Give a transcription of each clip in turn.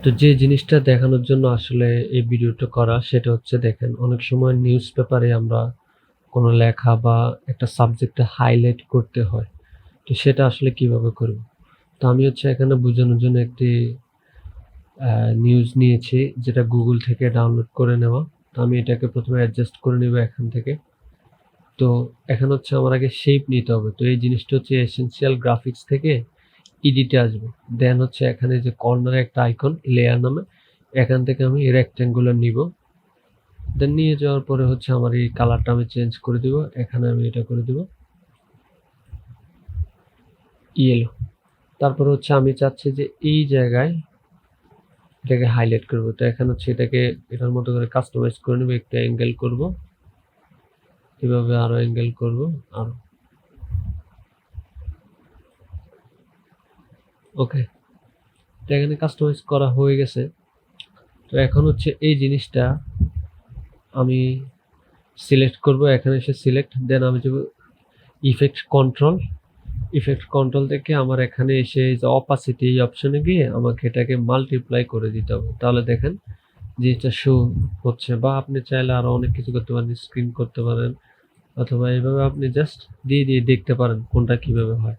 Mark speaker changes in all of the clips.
Speaker 1: তো যে জিনিসটা দেখানোর জন্য আসলে এই ভিডিওটা করা সেটা হচ্ছে দেখেন অনেক সময় নিউজ পেপারে আমরা কোনো লেখা বা একটা সাবজেক্টে হাইলাইট করতে হয়। তো সেটা আসলে কিভাবে করব? তো আমি হচ্ছে এখানে বোঝানোর জন্য একটি নিউজ নিয়েছি যেটা Google থেকে ডাউনলোড করে নেওয়া। তো আমি এটাকে ১ম এ অ্যাডজাস্ট করে নিব এখান থেকে। তো এখন হচ্ছে আমার আগে শেপ নিতে হবে। তো এই জিনিসটা হচ্ছে এসেনশিয়াল গ্রাফিক্স থেকে এডিটে আসবো। দেন হচ্ছে এখানে যে কর্নারে একটা আইকন লেয়ার নামে এখান থেকে আমি রেক্টেঙ্গুলার নিব। দেন নিয়ে যাওয়ার পরে হচ্ছে আমার এই কালারটা আমি চেঞ্জ করে দিব। এখানে আমি এটা করে দিব ইয়েলো। তারপর হচ্ছে আমি চাচ্ছি যে এই জায়গায় এটাকে হাইলাইট করব। তো এখানে হচ্ছে এটাকে এটার মতো করে কাস্টমাইজ করে নেব। একটু অ্যাঙ্গেল করব। এভাবে আরো অ্যাঙ্গেল করব আরো। ওকে। তো এখানে কাস্টমাইজ করা হয়ে গেছে। তো এখন হচ্ছে এই জিনিসটা আমি সিলেক্ট করব। এখানে এসে সিলেক্ট দেন আমি যাব ইফেক্ট কন্ট্রোল থেকে আমার এখানে এসে এই যে অপাসিটি এই অপশনে গিয়ে আমাকে এটাকে মাল্টিপ্লাই করে দিতে হবে। তাহলে দেখেন জিনিসটা শো হচ্ছে। বা আপনি চাইলে আরো অনেক কিছু করতে পারেন, স্ক্রিন করতে পারেন অথবা এইভাবে আপনি জাস্ট দিয়ে দিয়ে দেখতে পারেন কোনটা কিভাবে হয়।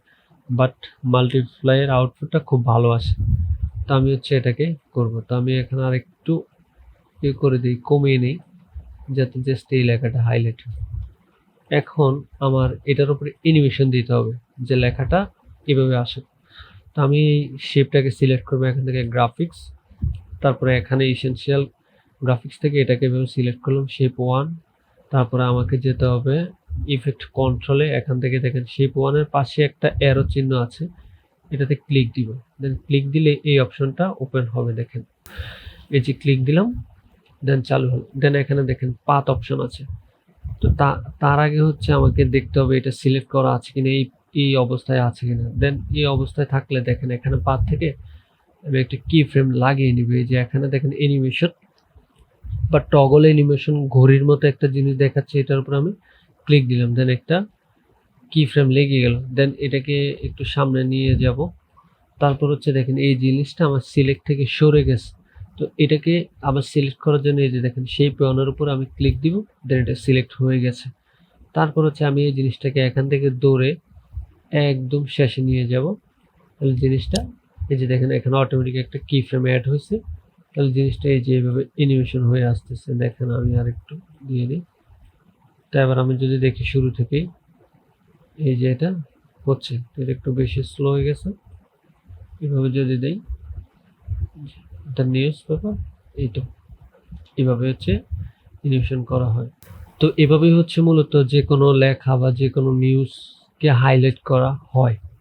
Speaker 1: বাট মাল্টিপ্লাই এর আউটপুটটা খুব ভালো আসে। তো আমি হচ্ছে এটাকে করব। তো আমি এখানে আরেকটু করে দিই, কমিয়ে নিই যাতে জাস্ট এই লেখাটা হাইলাইট হয়। এখন আমার এটার উপরে অ্যানিমেশন দিতে হবে যে লেখাটা এভাবে আসে। তো আমি এই শেপটাকে সিলেক্ট করব এখান থেকে গ্রাফিক্স, তারপরে এখানে এসেনশিয়াল গ্রাফিক্স থেকে এটাকে এভাবে সিলেক্ট করলাম শেপ 1। তারপরে আমাকে যেতে হবে ইফেক্ট কন্ট্রোলে। এখান থেকে দেখেন শেপ 1 এর পাশে একটা অ্যারো চিহ্ন আছে, এটাতে ক্লিক দিব। দেন ক্লিক দিলে এই অপশনটা ওপেন হবে। দেখেন এই যে ক্লিক দিলাম, দেন চালু হলো। দেন এখানে দেখেন পাথ অপশন আছে। তো তার আগে হচ্ছে আমাকে দেখতে হবে এটা সিলেক্ট করা আছে কিনা, এই অবস্থায় আছে কিনা। দেন এই অবস্থায় থাকলে দেখেন এখানে পাথ থেকে আমি একটা কি ফ্রেম লাগিয়ে নিব। এই যে এখানে দেখেন অ্যানিমেশন বা টগল অ্যানিমেশন ঘড়ির মতো একটা জিনিস দেখাচ্ছে, এটার উপর আমি ক্লিক দিলাম। দেন একটা কি ফ্রেম লেগে গেল। দেন এটাকে একটু সামনে নিয়ে যাব। তারপর হচ্ছে দেখেন এই জিনিসটা আমার সিলেক্ট থেকে সরে গেছে। তো এটাকে আবার সিলেক্ট করার জন্য এই যে দেখেন সেই পেনের উপর আমি ক্লিক দিব। দেন এটা সিলেক্ট হয়ে গেছে। তারপর হচ্ছে আমি এই জিনিসটাকে এখান থেকে দৌড়ে একদম শেষে নিয়ে যাব। তাহলে জিনিসটা এই যে দেখেন এখানে অটোমেটিক একটা কি ফ্রেম অ্যাড হয়েছে। তাহলে জিনিসটা এই যে এইভাবে অ্যানিমেশন হয়ে আসতেছে। দেখেন আমি আরেকটু দিয়ে দিই। তো এবার আমি যদি দেখি শুরু থেকেই এই যে এটা হচ্ছে, এটা একটু বেশি স্লো হয়ে গেছে। এভাবে যদি দেই দ্য নিউজ পেপার, এইটা এভাবে হচ্ছে অ্যানিমেশন করা হয়। তো এভাবেই হচ্ছে মূলত যে কোনো লেখা বা যে কোনো নিউজকে হাইলাইট করা হয়।